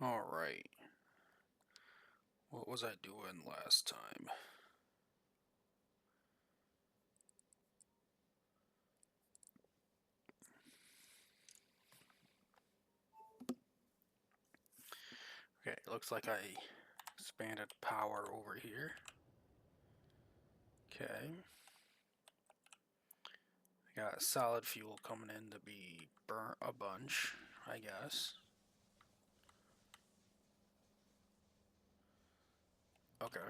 Alright, what was I doing last time? Okay, looks like I expanded power over here. Okay. I got solid fuel coming in to be burnt a bunch, I guess. Okay.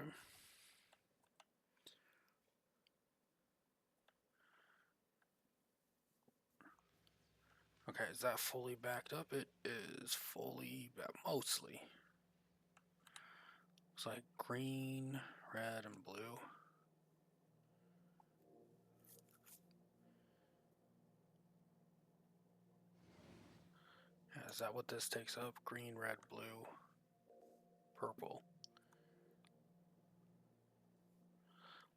Okay, is that fully backed up? It is fully, mostly. Looks like green, red, and blue. Yeah, is that what this takes up? Green, red, blue, purple.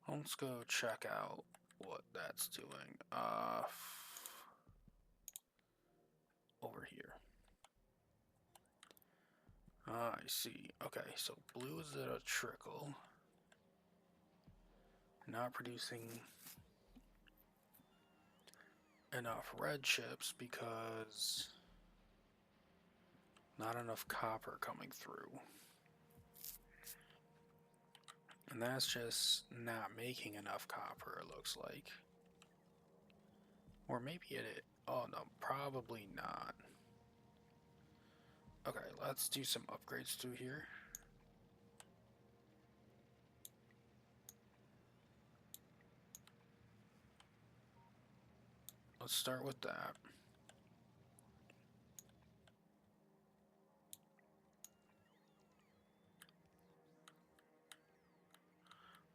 Let's go check out what that's doing. Over here. Ah, I see. Okay, so blue is at a trickle. Not producing enough red chips because not enough copper coming through. And that's just not making enough copper, it looks like. Or maybe it. Oh no, probably not. Okay, let's do some upgrades through here. Let's start with that.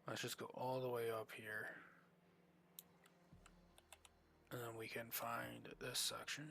Let's just go all the way up here. And then we can find this section.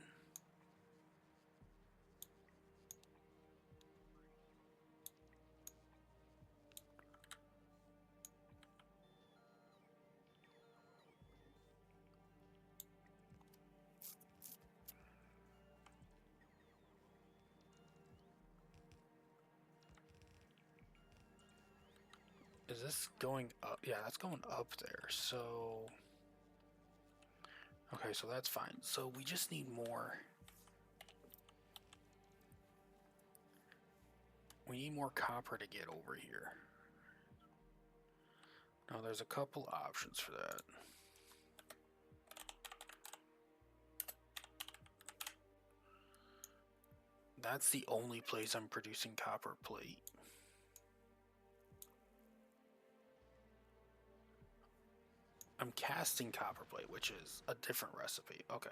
Is this going up? Yeah, that's going up there. So, okay, so that's fine. So we just need more. We need more copper to get over here. Now there's a couple options for that. That's the only place I'm producing copper plate. I'm casting copper plate, which is a different recipe. Okay.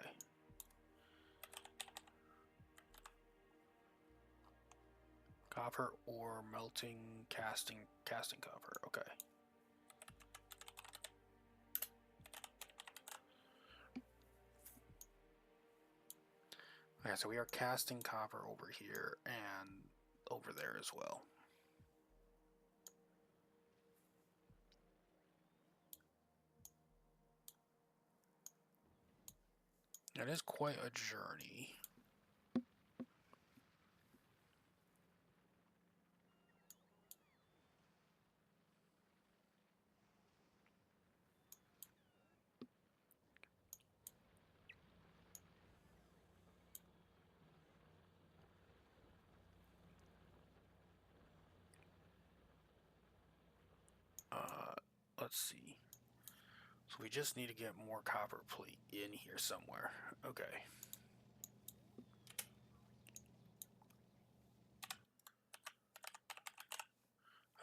Copper ore melting, casting copper. Okay. Okay, so we are casting copper over here and over there as well. It is quite a journey. Let's see. So we just need to get more copper plate in here somewhere. Okay.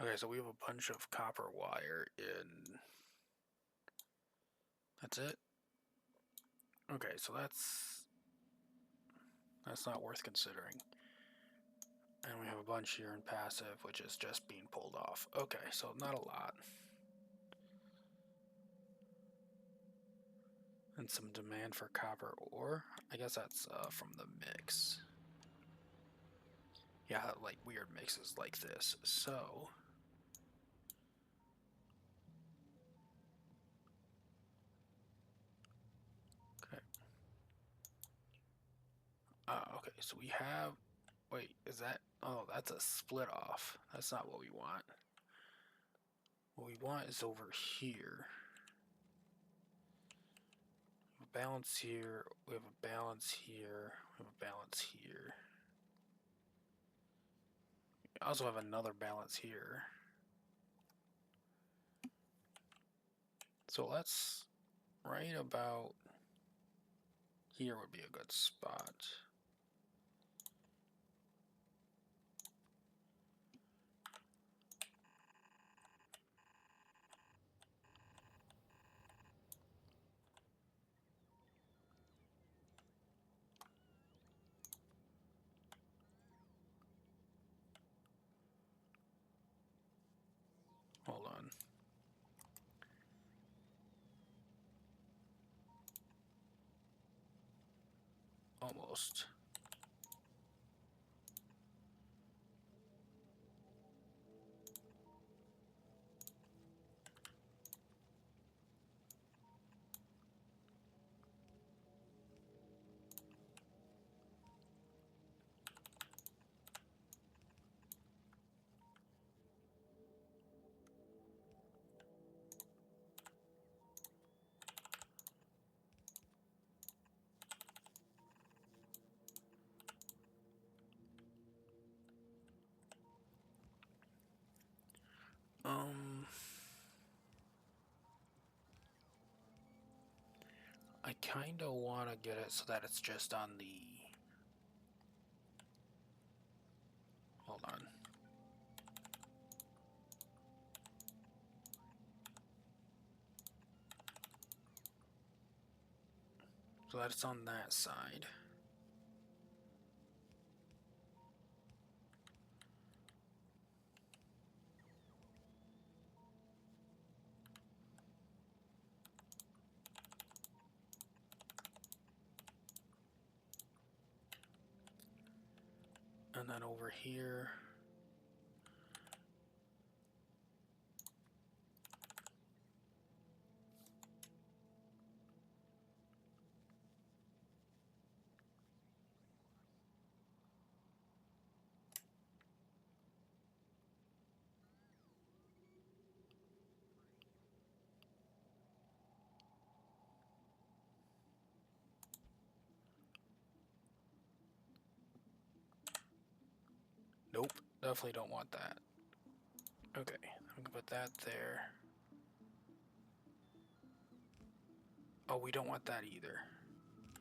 Okay, so we have a bunch of copper wire in. That's it? Okay, so that's not worth considering. And we have a bunch here in passive, which is just being pulled off. Okay, so not a lot. And some demand for copper ore. I guess that's from the mix. Yeah, like weird mixes like this. So okay. Okay, so we have Wait, is that... Oh, that's a split off. That's not what we want. What we want is over here. We have a balance here. We have a balance here. We have a balance here. We also have another balance here. So let's... Right about here would be a good spot. Hold on. Almost. I kind of want to get it so that it's just on the... Hold on. So that it's on that side. And then over here... Nope, definitely don't want that. Okay, I'm gonna put that there. Oh, we don't want that either.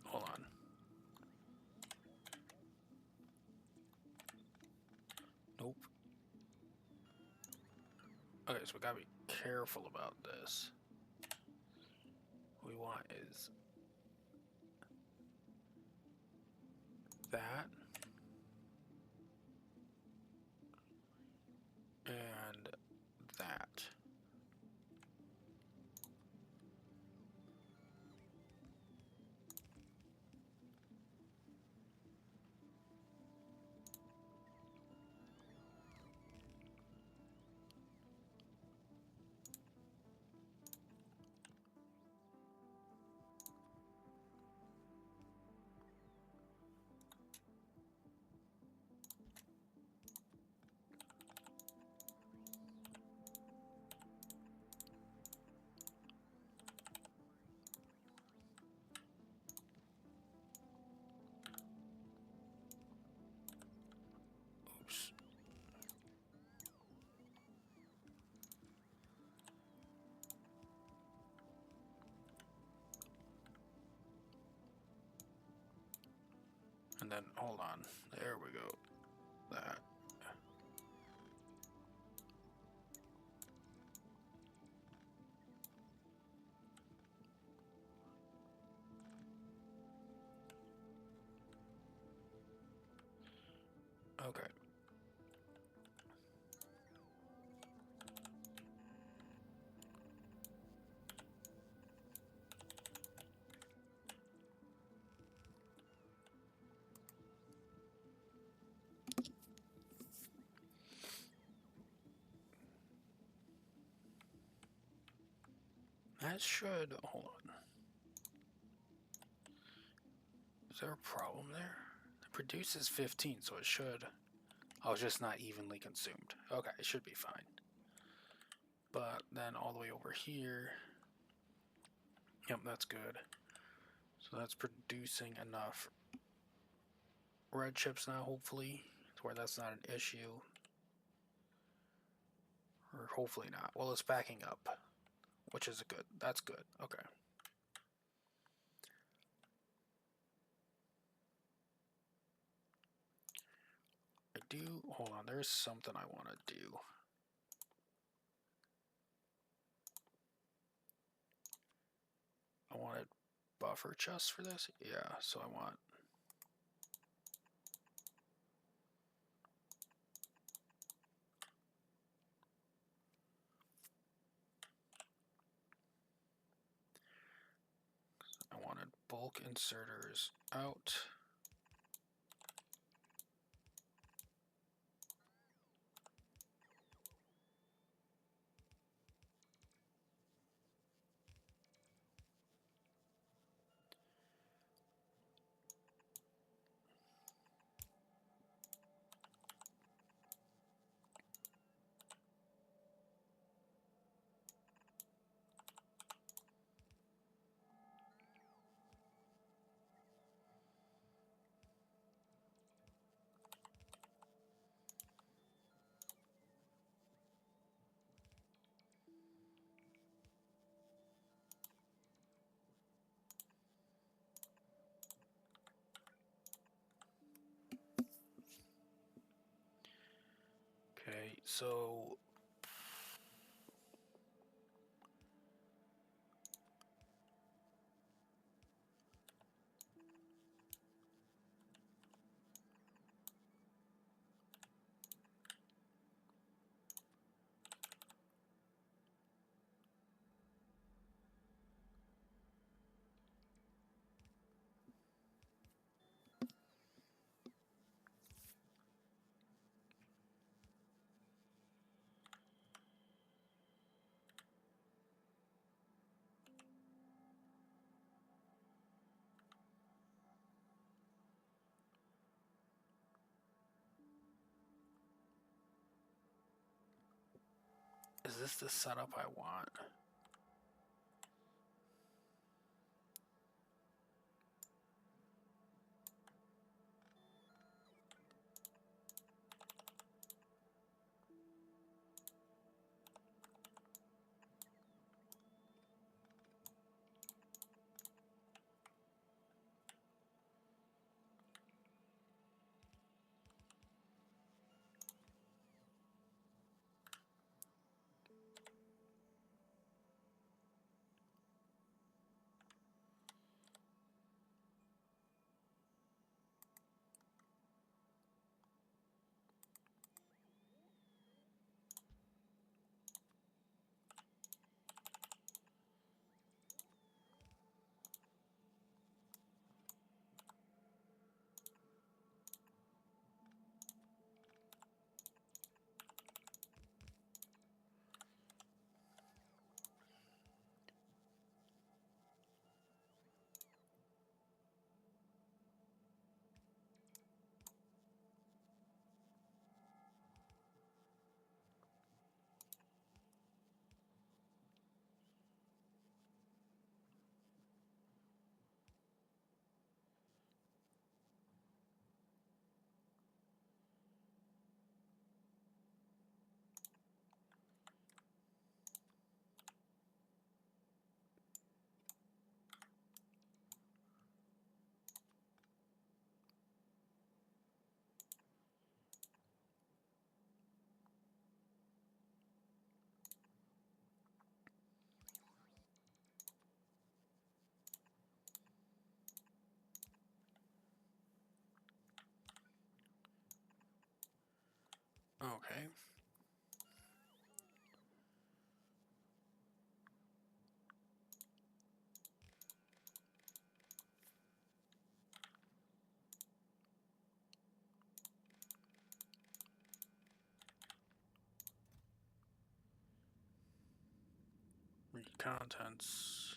Hold on. Nope. Okay, so we gotta be careful about this. What we want is that. And that. Oops. And then, hold on. There we go. That. Okay. That should... Hold on. Is there a problem there? I'm produces 15, so it should. Oh, it's just not evenly consumed. Okay, it should be fine. But then all the way over here, yep, that's good. So that's producing enough red chips now, hopefully, to where that's not an issue. Or hopefully not. Well, it's backing up, which is good. That's good. Okay. I do, hold on, there's something I want to do. I wanted buffer chests for this? Yeah, so I want... I wanted bulk inserters out. Okay, so is this the setup I want? Okay. Read contents.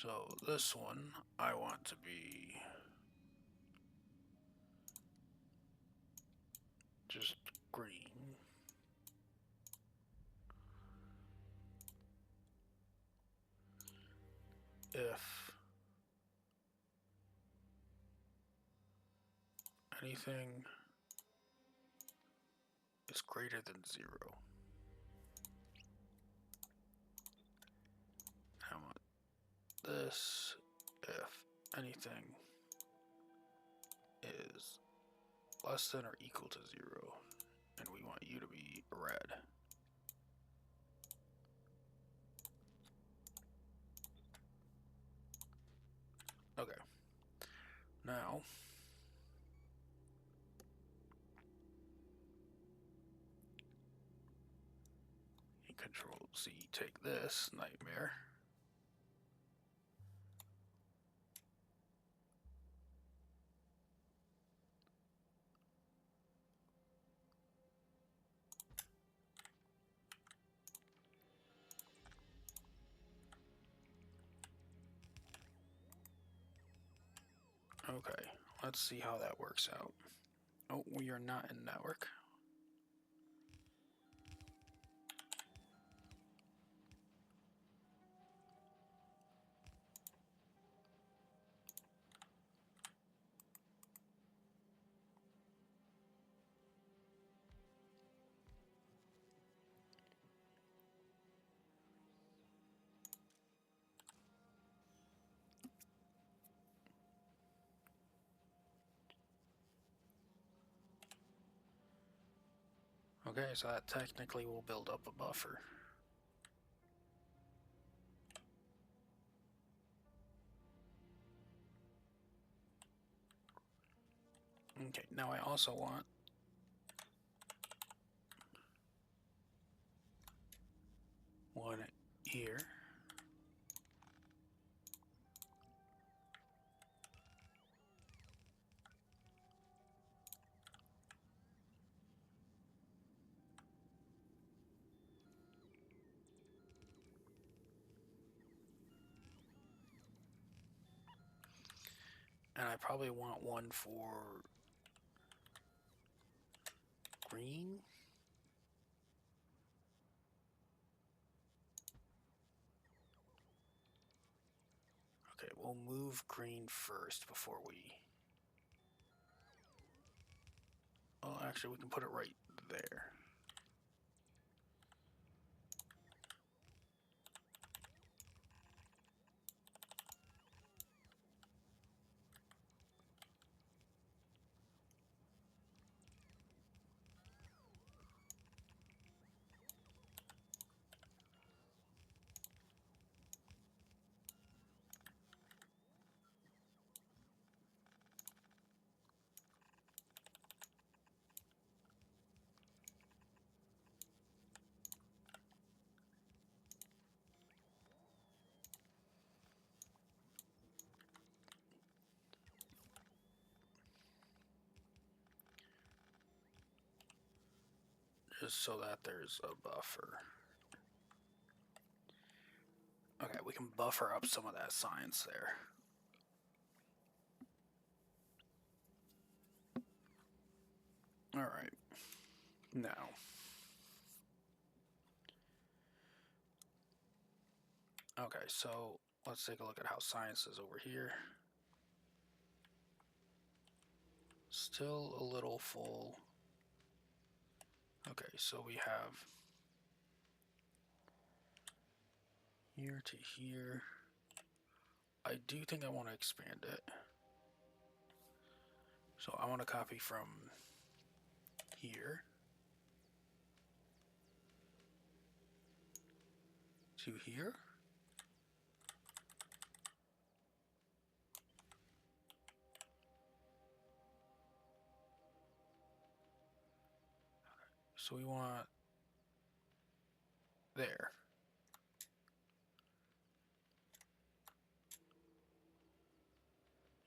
So this one I want to be just green. If anything is greater than 0, I want this. If anything is less than or equal to 0, and we want you to be red. Okay. Now, Control Z, take this nightmare. Okay, let's see how that works out. Oh, we are not in network. Okay, so that technically will build up a buffer. Okay, now I also want one here. And I probably want one for green. Okay, we'll move green first before we... Well, actually, we can put it right there. Just so that there's a buffer. Okay, we can buffer up some of that science there. Alright. Now. Okay, so let's take a look at how science is over here. Still a little full. Okay, so we have here to here. I do think I want to expand it. So I want to copy from here to here. So we want there.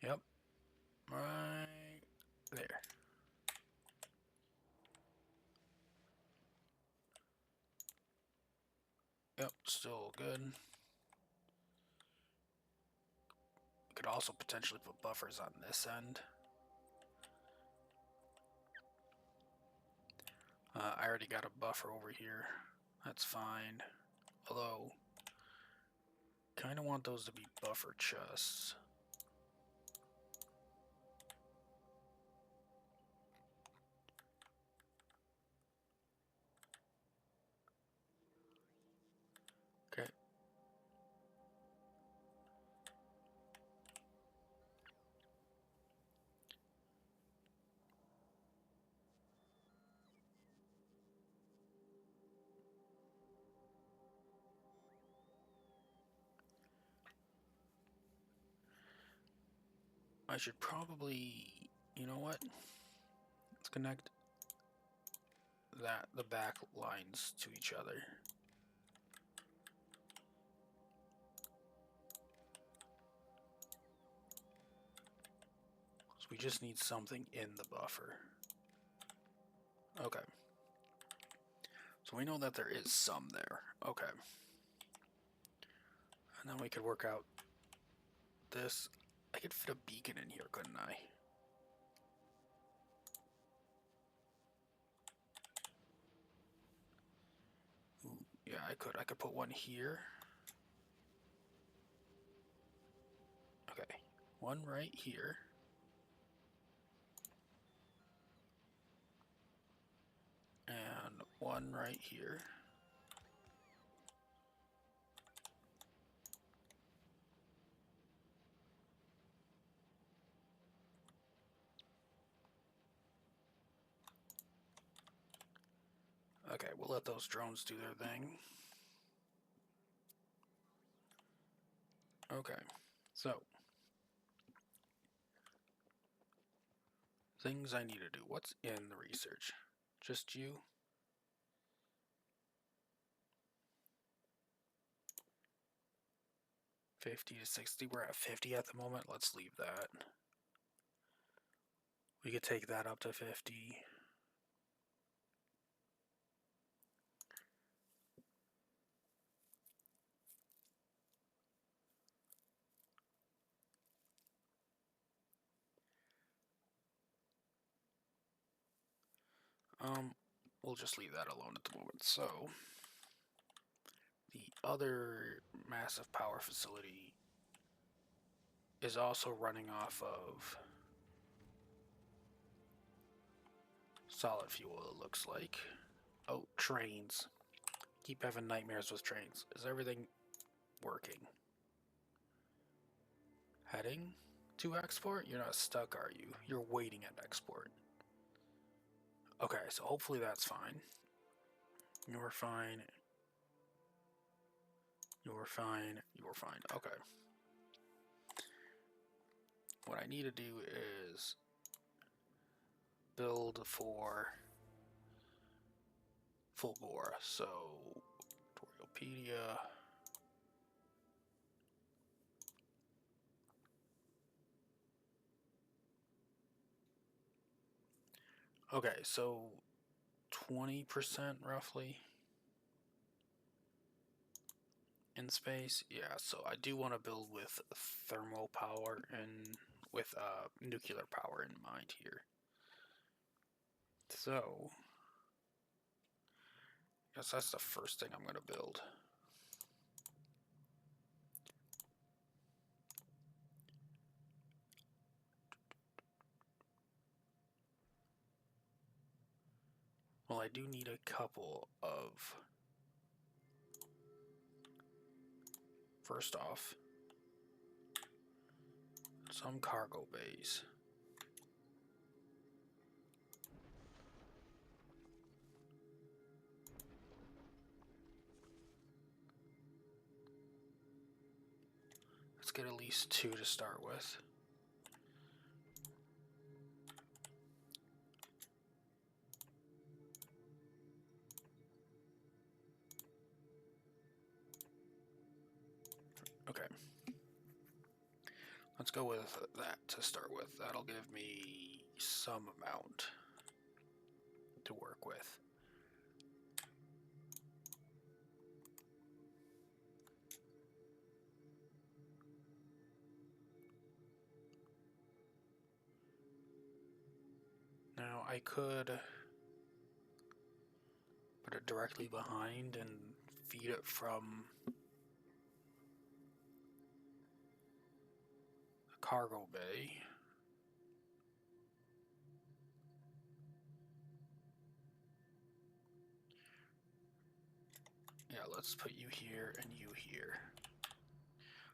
Yep. Right there. Yep, still good. also potentially put buffers on this end. I already got a buffer over here. That's fine. Although, kind of want those to be buffer chests. Okay. I should probably, you know what? Let's connect the back lines to each other. So we just need something in the buffer. Okay. So we know that there is some there. Okay. And then we could work out this. I could fit a beacon in here, couldn't I? Ooh, yeah, I could. I could put one here. Okay. One right here. And one right here. Okay, we'll let those drones do their thing. Okay, so things I need to do. What's in the research? Just you? $50 to $60. We're at 50 at the moment. Let's leave that. We could take that up to 50. We'll just leave that alone at the moment. So, the other massive power facility is also running off of solid fuel, it looks like. Oh, trains. Keep having nightmares with trains. Is everything working? Heading to export? You're not stuck, are you? You're waiting at export. Okay, so hopefully that's fine. You're fine. You're fine. You're fine. Okay. What I need to do is build for full bore. So, Tutorialpedia. Okay, so 20% roughly in space. Yeah, so I do want to build with thermal power and with nuclear power in mind here. So, I guess that's the first thing I'm going to build. Well, I do need a couple of... First off, some cargo bays. Let's get at least 2 to start with. Okay. Let's go with that to start with. That'll give me some amount to work with. I could put it directly behind and feed it from the cargo bay. Yeah, let's put you here and you here.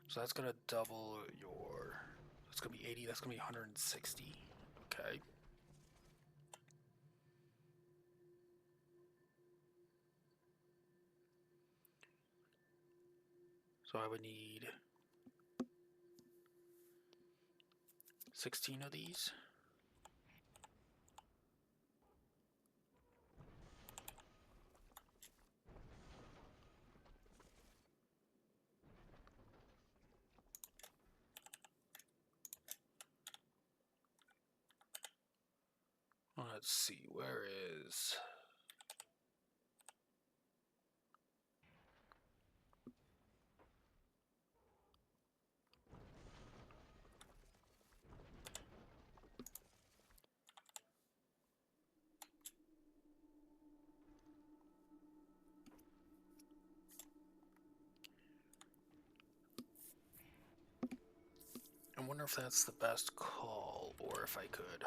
So that's gonna double your, that's gonna be 80, that's gonna be 160. Okay. So I would need 16 of these. Let's see, where is... I wonder if that's the best call, or if I could.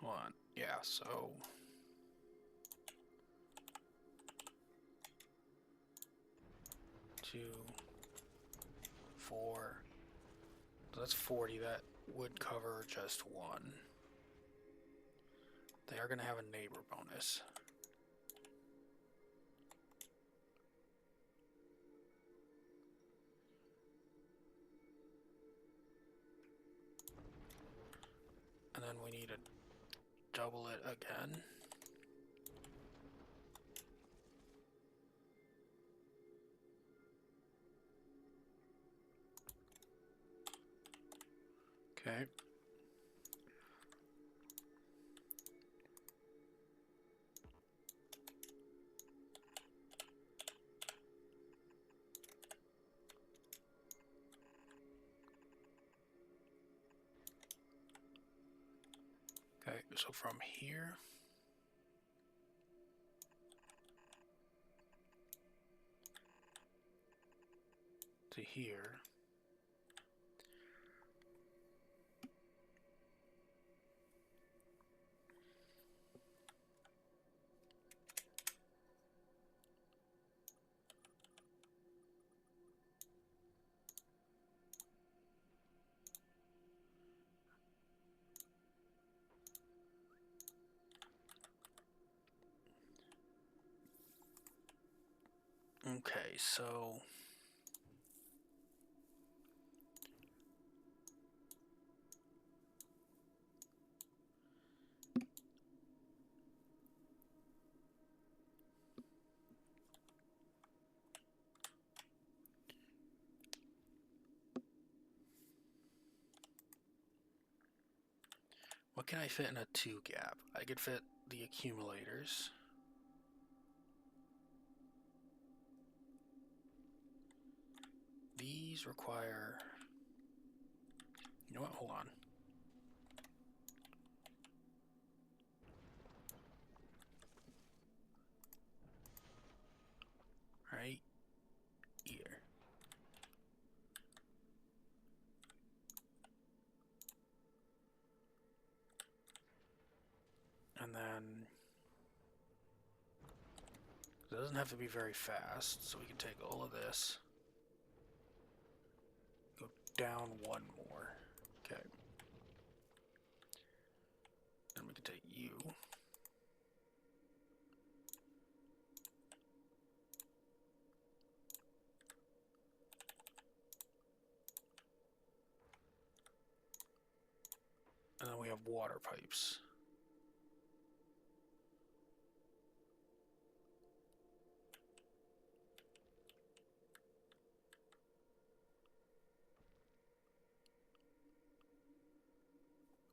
Hold on. Yeah, so 2, 4. So that's 40. That would cover just one. They are going to have a neighbor bonus. And then we need to double it again. Okay. Okay, so from here to here, okay, so what can I fit in a 2 gap? I could fit the accumulators. These require... You know what? Hold on. Right here. And then... It doesn't have to be very fast, so we can take all of this. Go down one more. Okay. And then we have water pipes.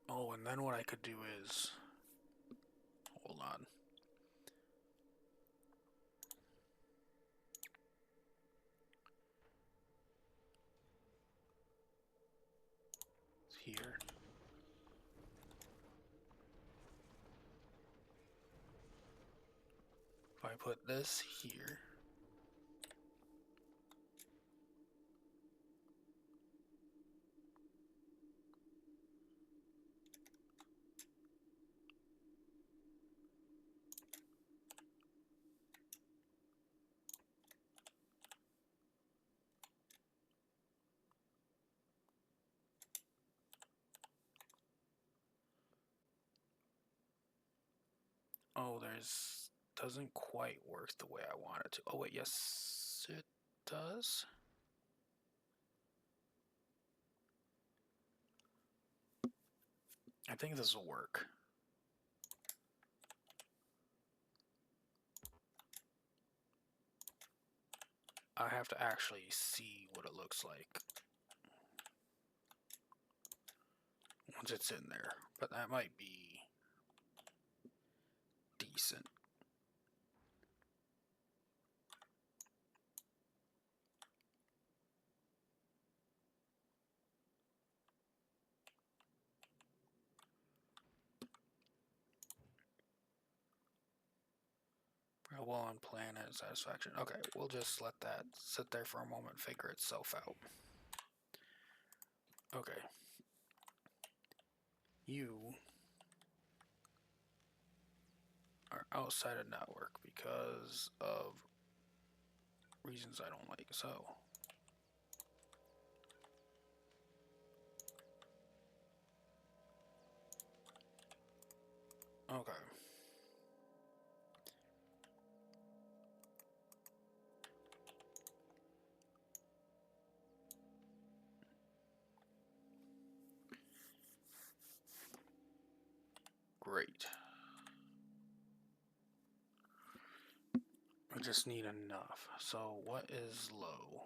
Oh, and then what I could do is, hold on. It's here. If I put this here, oh, doesn't quite work the way I want it to. Oh wait, yes it does. I think this will work. I have to actually see what it looks like once it's in there, but that might be decent. Well on planet satisfaction. Okay, we'll just let that sit there for a moment, figure itself out. Okay. You are outside of network because of reasons I don't like. So okay. Great. We just need enough. So what is low?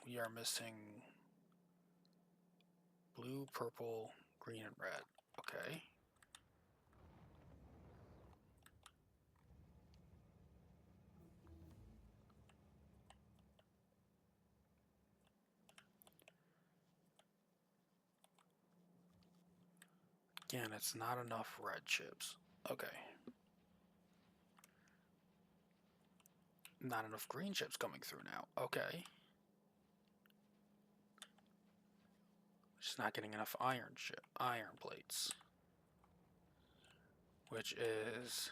We are missing blue, purple, green, and red. Okay. Again, it's not enough red chips. Okay. Not enough green chips coming through now. Okay. Just not getting enough iron plates. Which is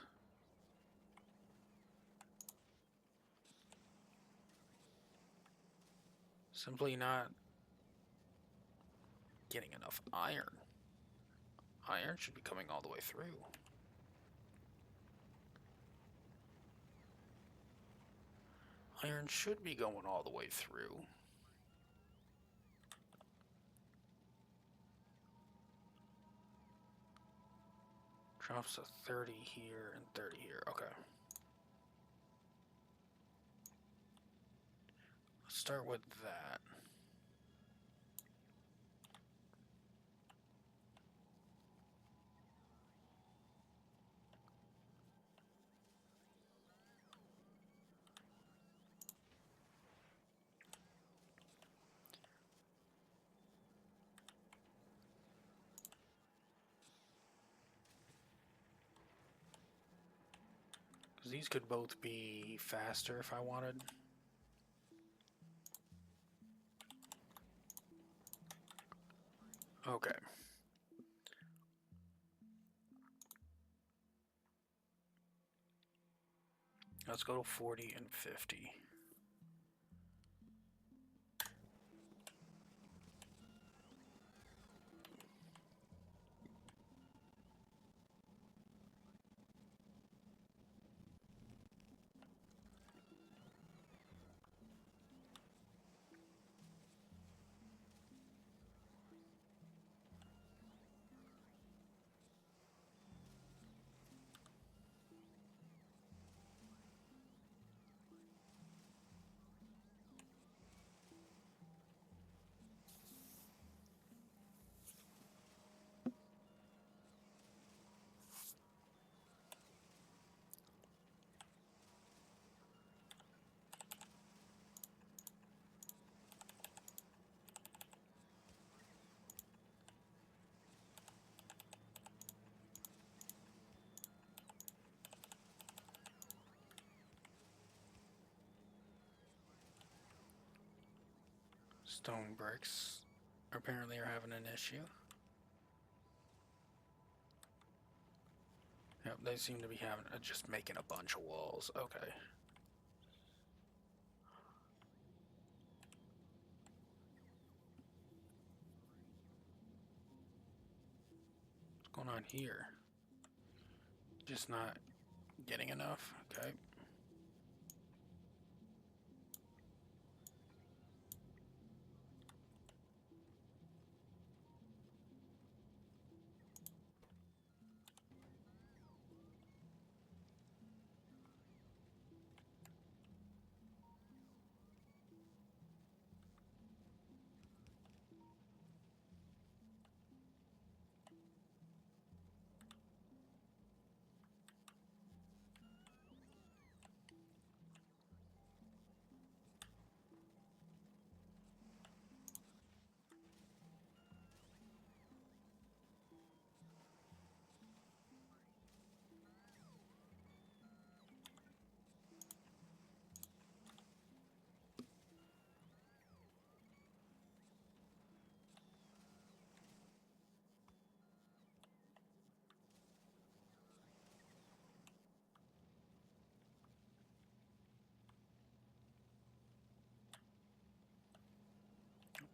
simply not getting enough iron. Iron should be coming all the way through. Iron should be going all the way through. Drops to 30 here and 30 here. Okay. Let's start with that. Because these could both be faster if I wanted. Okay. Let's go to 40 and 50. Stone bricks apparently are having an issue. Yep, they seem to be having just making a bunch of walls. Okay. What's going on here? Just not getting enough. Okay.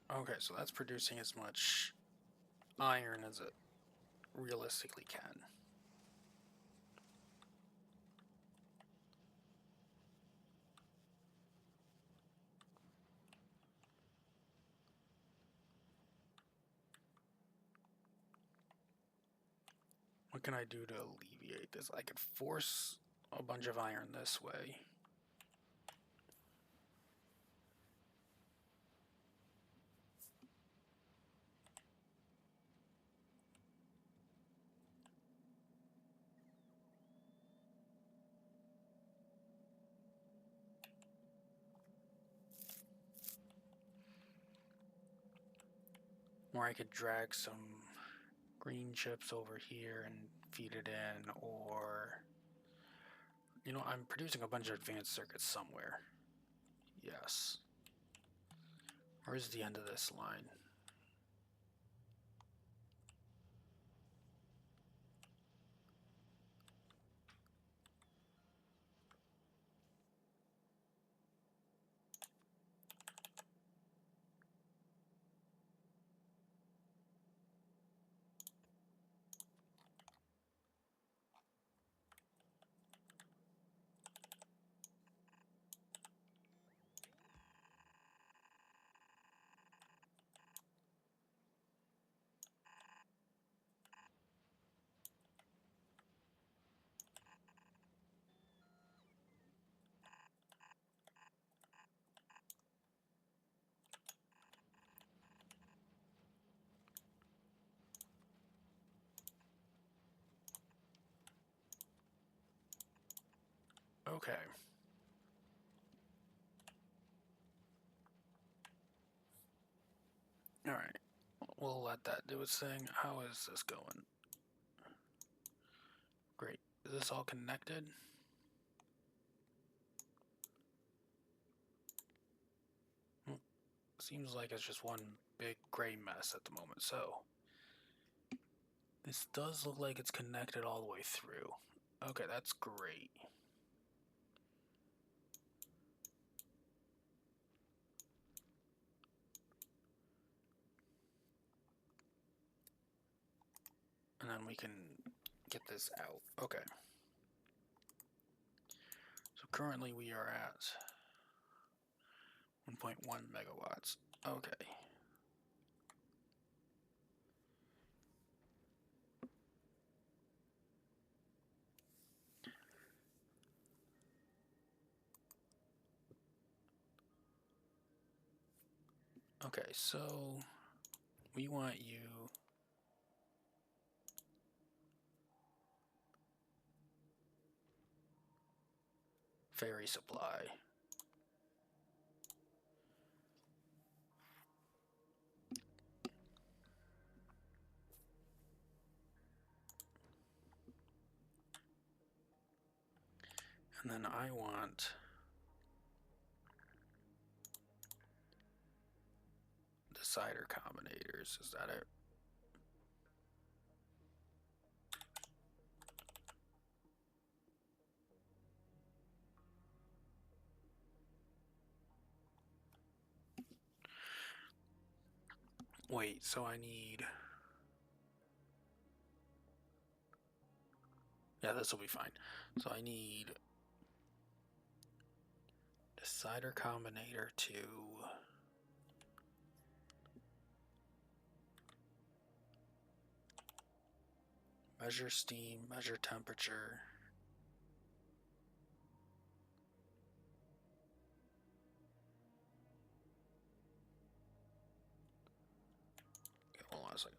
Okay, so that's producing as much iron as it realistically can. What can I do to alleviate this? I could force a bunch of iron this way. Or I could drag some green chips over here and feed it in, or... You know, I'm producing a bunch of advanced circuits somewhere. Yes. Where's the end of this line? Okay. Alright. We'll let that do its thing. How is this going? Great. Is this all connected? Seems like it's just one big gray mess at the moment, so... This does look like it's connected all the way through. Okay, that's great. And then we can get this out. Okay. So currently we are at 1.1 megawatts. Okay. Okay, so we want you ferry supply. And then I want Decider combinators, is that it? Wait, so I need... Yeah, this will be fine. So I need Decider combinator to measure steam, measure temperature. Okay, hold on a second.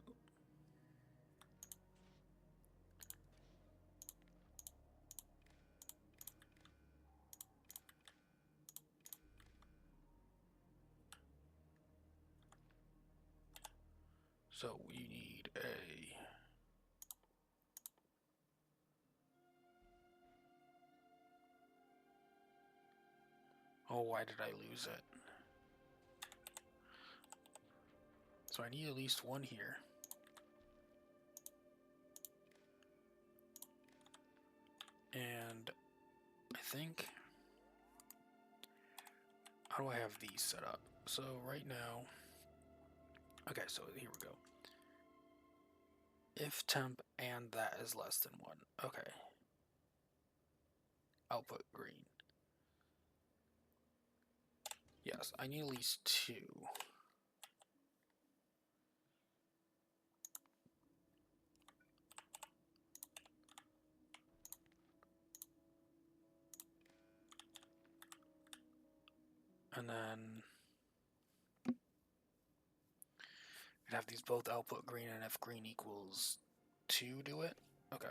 So we need a... Oh, why did I lose it? So I need at least one here. And I think... How do I have these set up? So right now... Okay, so here we go. If temp and that is less than 1. Okay. Output green. Yes, I need at least 2. And then I'd have these both output green, and if green equals 2, do it? Okay.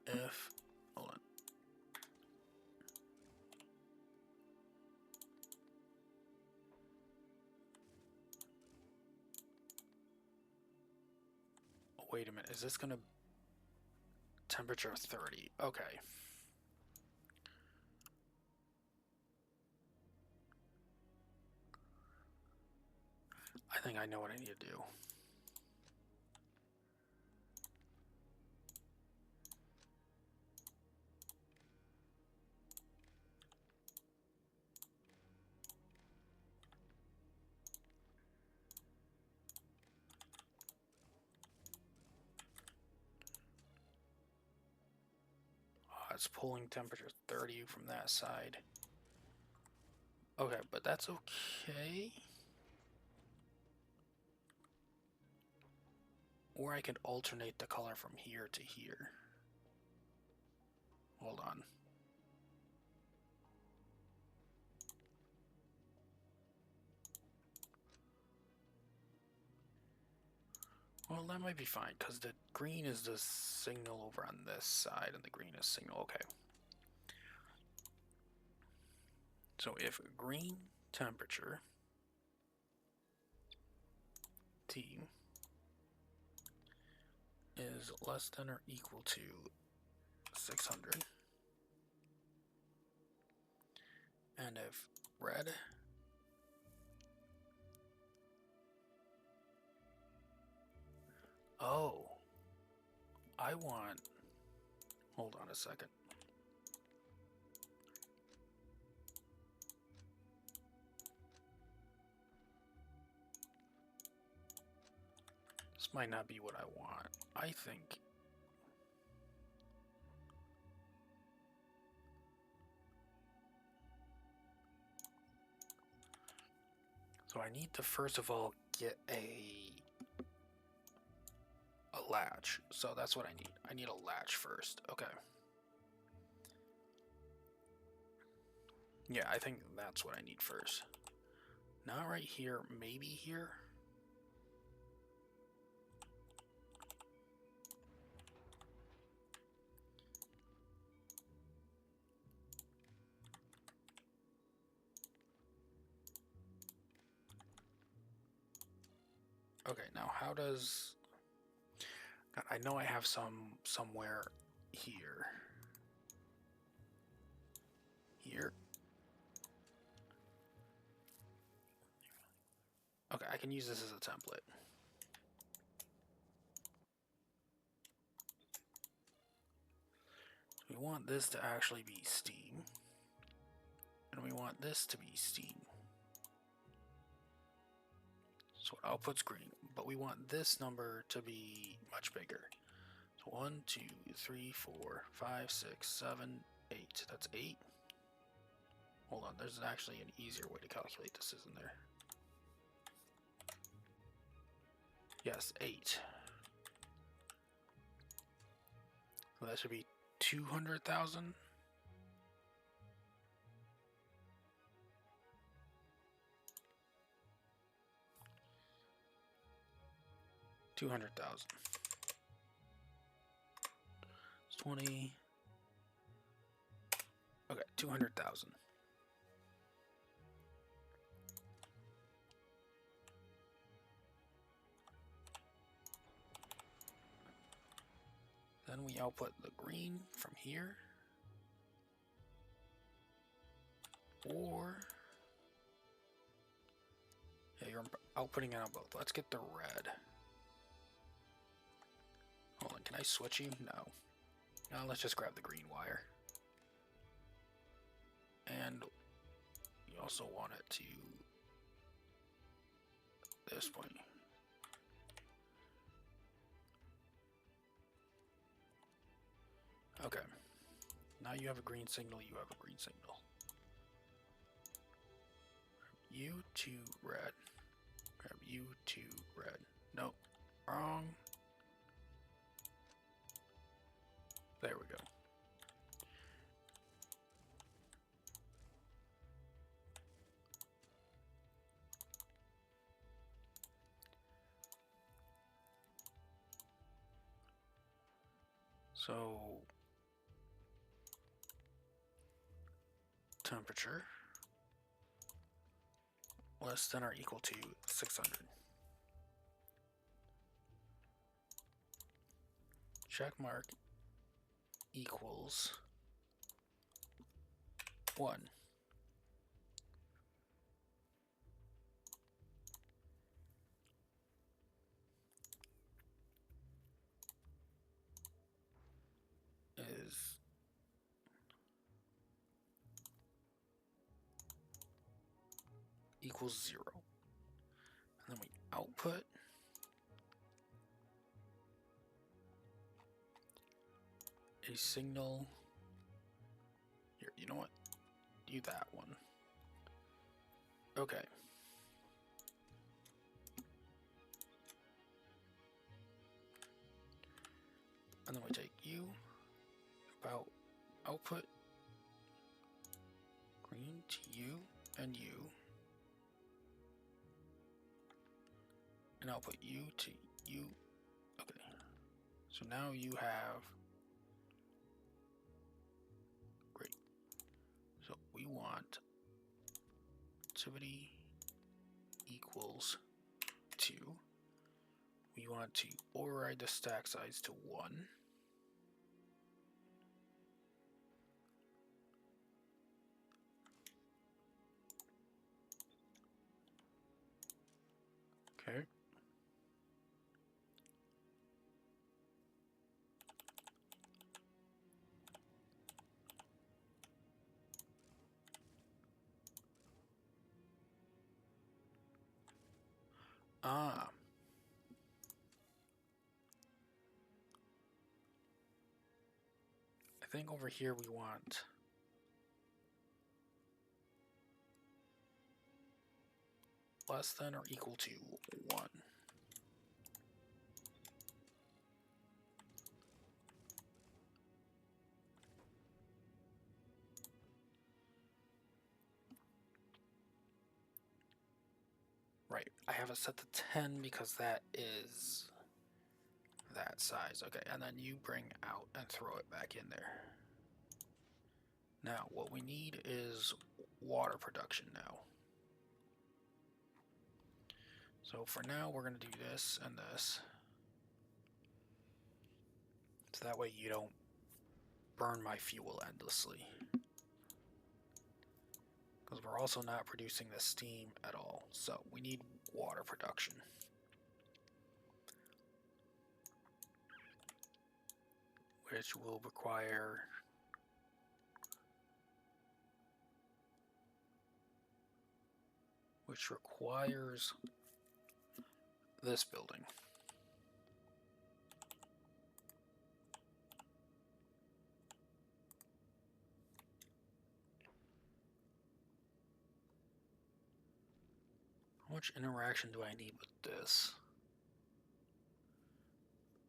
If, hold on. Oh, wait a minute, is this gonna, temperature 30, okay. I think I know what I need to do. It's pulling temperature 30 from that side. Okay, but that's okay. Or I could alternate the color from here to here. Hold on. Well, that might be fine, because the green is the signal over on this side, and the green is signal. Okay. So if green temperature T is less than or equal to 600, and if red I want, hold on a second. This might not be what I want. I think so. I need to first of all get a latch. So that's what I need. I need a latch first. Okay. Yeah, I think that's what I need first. Not right here, maybe here. Okay, now how does... God, I know I have some somewhere here. Here. Okay, I can use this as a template. We want this to actually be Steam. And we want this to be Steam. So output's green, but we want this number to be much bigger. So 1, 2, 3, 4, 5, 6, 7, 8. That's 8. Hold on, there's actually an easier way to calculate this, isn't there? Yes, 8. So that should be 200,000. $200,000. It's 20. Okay, 200,000. Then we output the green from here. Or... yeah, you're outputting it on both. Let's get the red. Hold on, can I switch you? No. No, let's just grab the green wire. And you also want it to this point. Okay. Now you have a green signal, you have a green signal. You to red. Grab you to red. Nope. Wrong. There we go. So temperature less than or equal to 600. Check mark equals 1. Is equals 0. And then we output a signal here. You know what? Do that one. Okay. And then we take you, about output green to you and you, and output you to you. Okay. So now you have great. So we want activity equals 2. We want to override the stack size to 1. Okay. Ah. I think over here we want less than or equal to 1. Right, I have it set to 10 because that is that size. Okay, and then you bring out and throw it back in there. Now, what we need is water production now. So for now, we're going to do this and this. So that way you don't burn my fuel endlessly. Because we're also not producing the steam at all. So we need water production. Which will require this building. How much interaction do I need with this?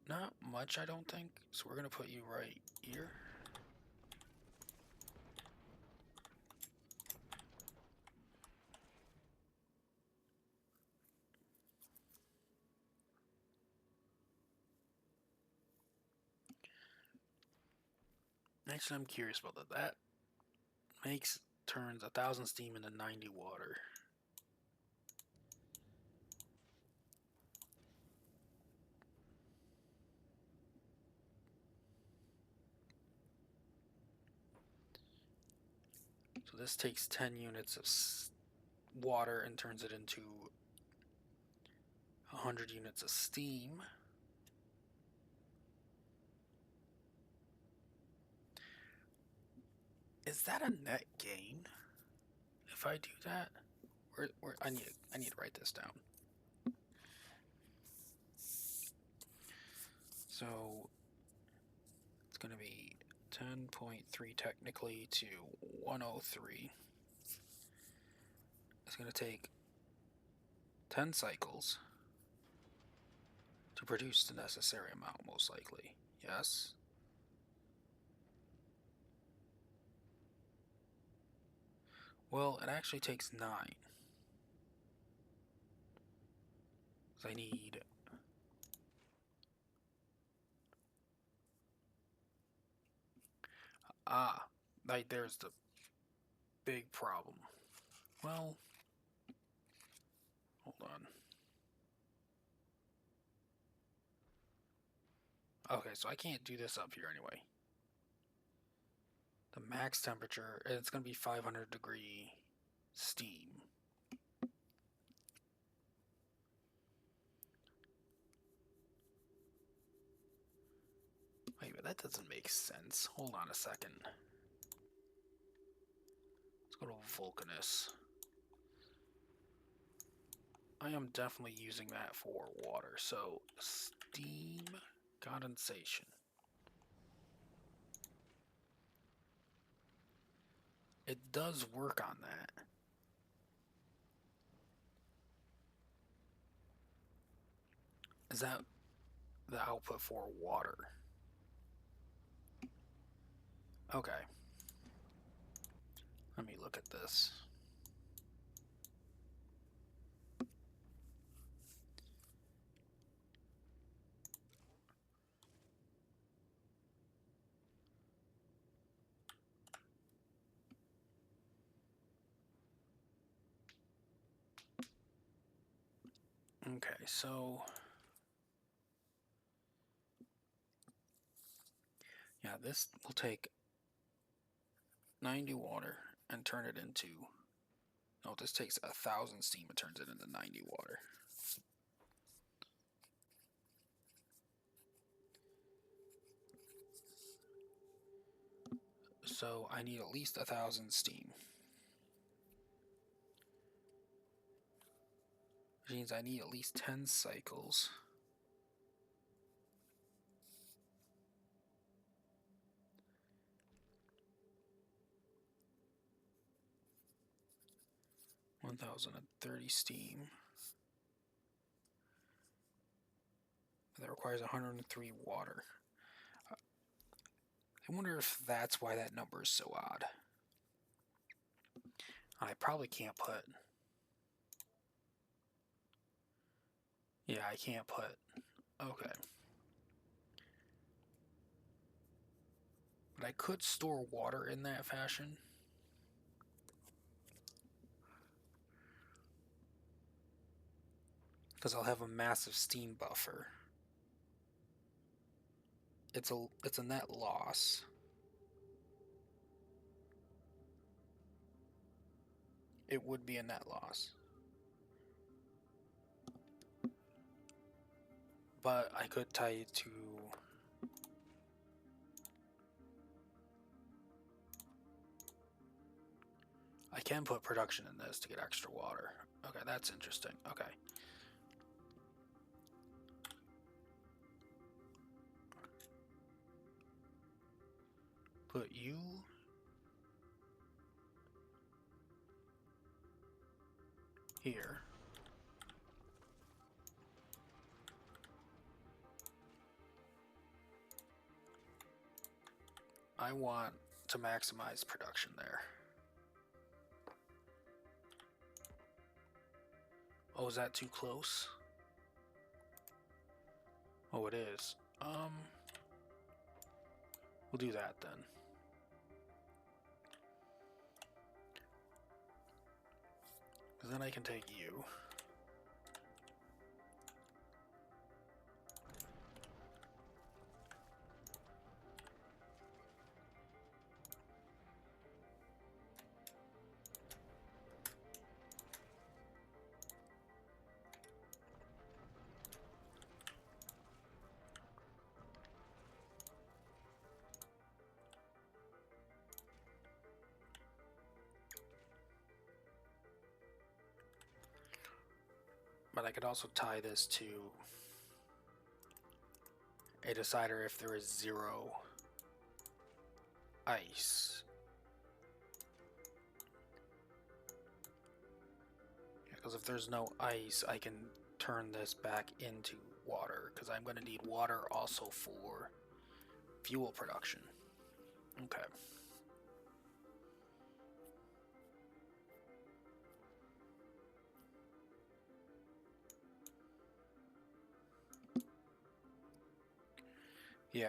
Not much, I don't think. So we're going to put you right here. Actually, I'm curious about that. That turns 1,000 steam into 90 water. So this takes 10 units of water and turns it into 100 units of steam. Is that a net gain if I do that? I need to write this down. So it's going to be 10.3 technically to 103. It's going to take 10 cycles to produce the necessary amount, most likely. Yes? Well, it actually takes 9. So I need... there's the big problem. Well, hold on. Okay, so I can't do this up here anyway. The max temperature, it's going to be 500 degree steam. Wait, but that doesn't make sense. Hold on a second. Let's go to Vulcanus. I am definitely using that for water. So, steam condensation. It does work on that. Is that the output for water? Okay. Let me look at this. Okay, so yeah, this will take 90 water and turn it into, no, this takes 1,000 steam and turns it into 90 water. So I need at least 1,000 steam. Which means I need at least 10 cycles. (1,030) steam. That requires 103 water. I wonder if that's why that number is so odd. I probably can't put... Yeah, I can't put... Okay. But I could store water in that fashion. because I'll have a massive steam buffer. It's a net loss. It would be a net loss. But I could tie it to... I can put production in this to get extra water. Okay, that's interesting. Okay. Put you... here. I want to maximize production there. Oh, is that too close? Oh, it is. We'll do that then. Because then I can take you. But I could also tie this to a decider if there is 0 ice. Because if there's no ice, I can turn this back into water, because I'm going to need water also for fuel production. Okay. Yeah.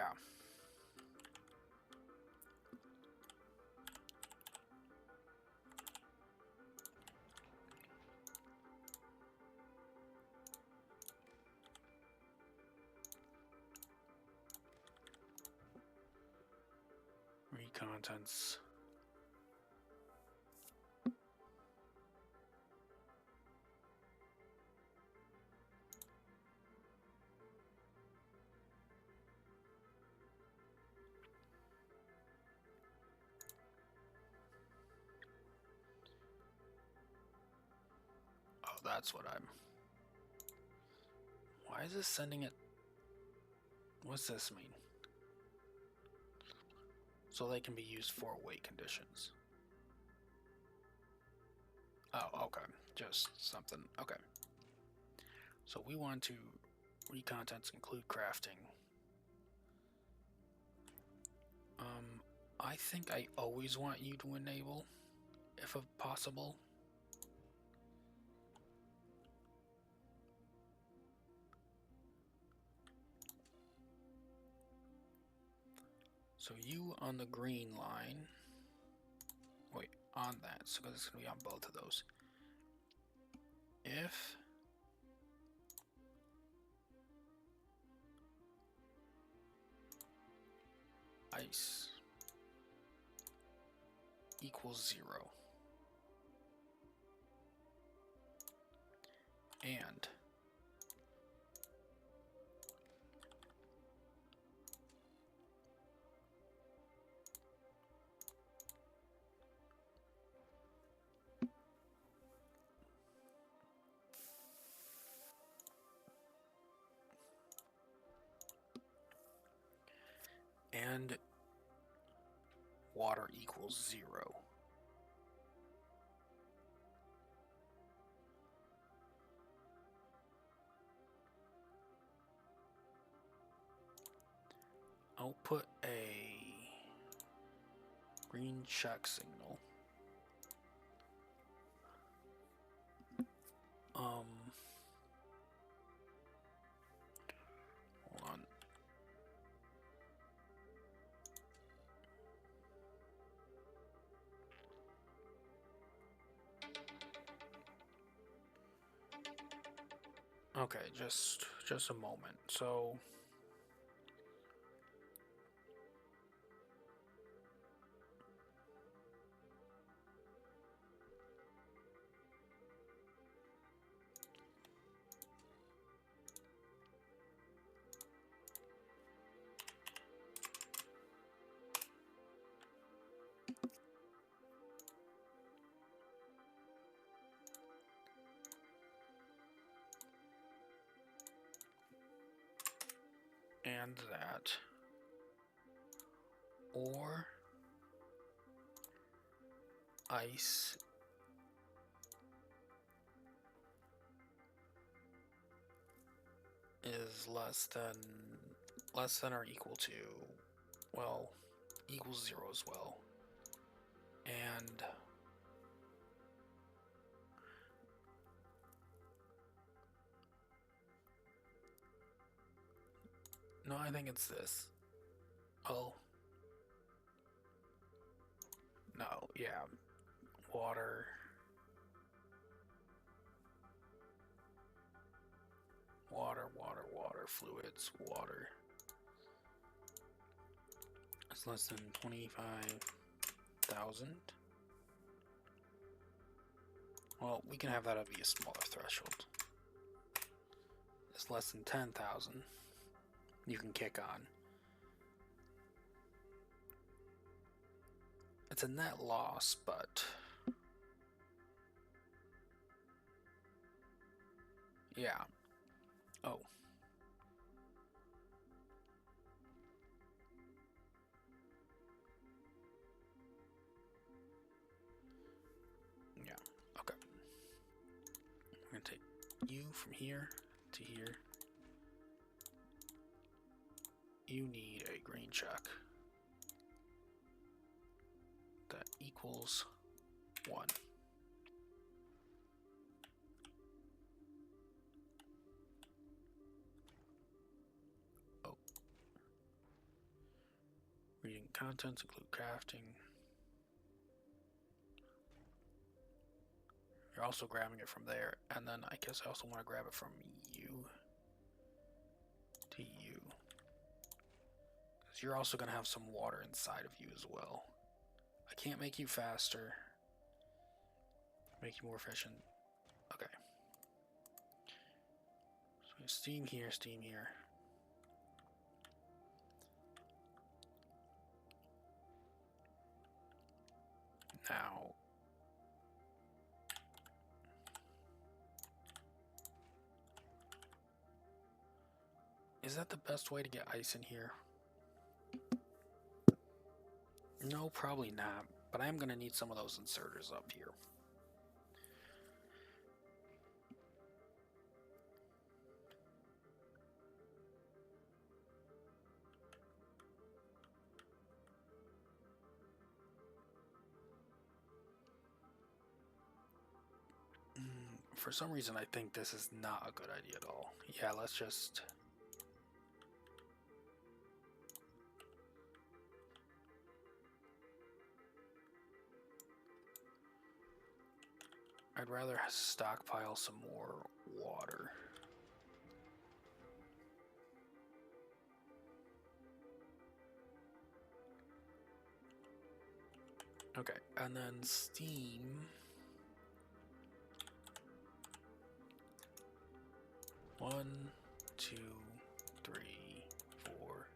Recontents. Oh, that's what I'm... Why is this sending it... What's this mean? So they can be used for weight conditions. Oh, okay. Just something. Okay. So we want to recontents include crafting. I think I always want you to enable, if possible. So you on the green line. Wait, on that. So it's going to be on both of those. If ice equals 0 and water equals 0. I'll put a green check signal. Hold on. Okay, just a moment. So and that, or ice is less than or equal to, well, equals 0 as well. And no, I think it's this. Oh, no, yeah, water, water, fluids, water. It's less than 25,000. Well, we can have that be a smaller threshold. It's less than 10,000. You can kick on. It's a net loss, but yeah. Oh. Yeah. Okay. I'm gonna take you from here to here. You need a green check. That equals 1. Oh. Reading contents include crafting. You're also grabbing it from there, and then I guess I also want to grab it from you to you. Because you're also going to have some water inside of you as well. I can't make you faster. Make you more efficient. Okay. So steam here, steam here. Now, is that the best way to get ice in here? No, probably not. But I am going to need some of those inserters up here. For some reason, I think this is not a good idea at all. Yeah, let's just... I'd rather stockpile some more water. Okay, and then steam. One, two, three, four.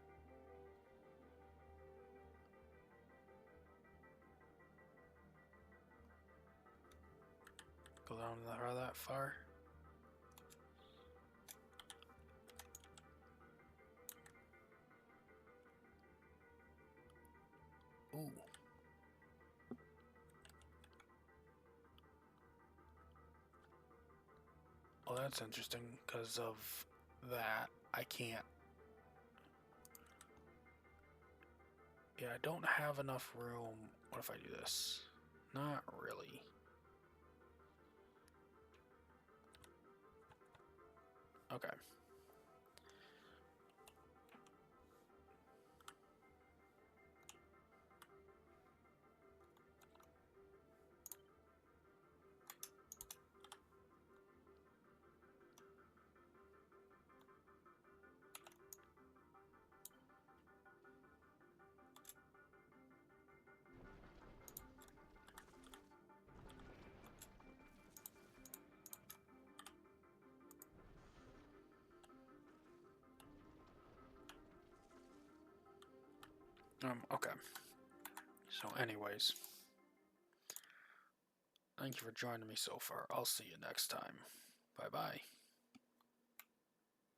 Go down that far. Ooh. Well, that's interesting, because of that, I can't... Yeah, I don't have enough room. What if I do this? Not really. Okay. Okay. So anyways, thank you for joining me so far. I'll see you next time. Bye-bye.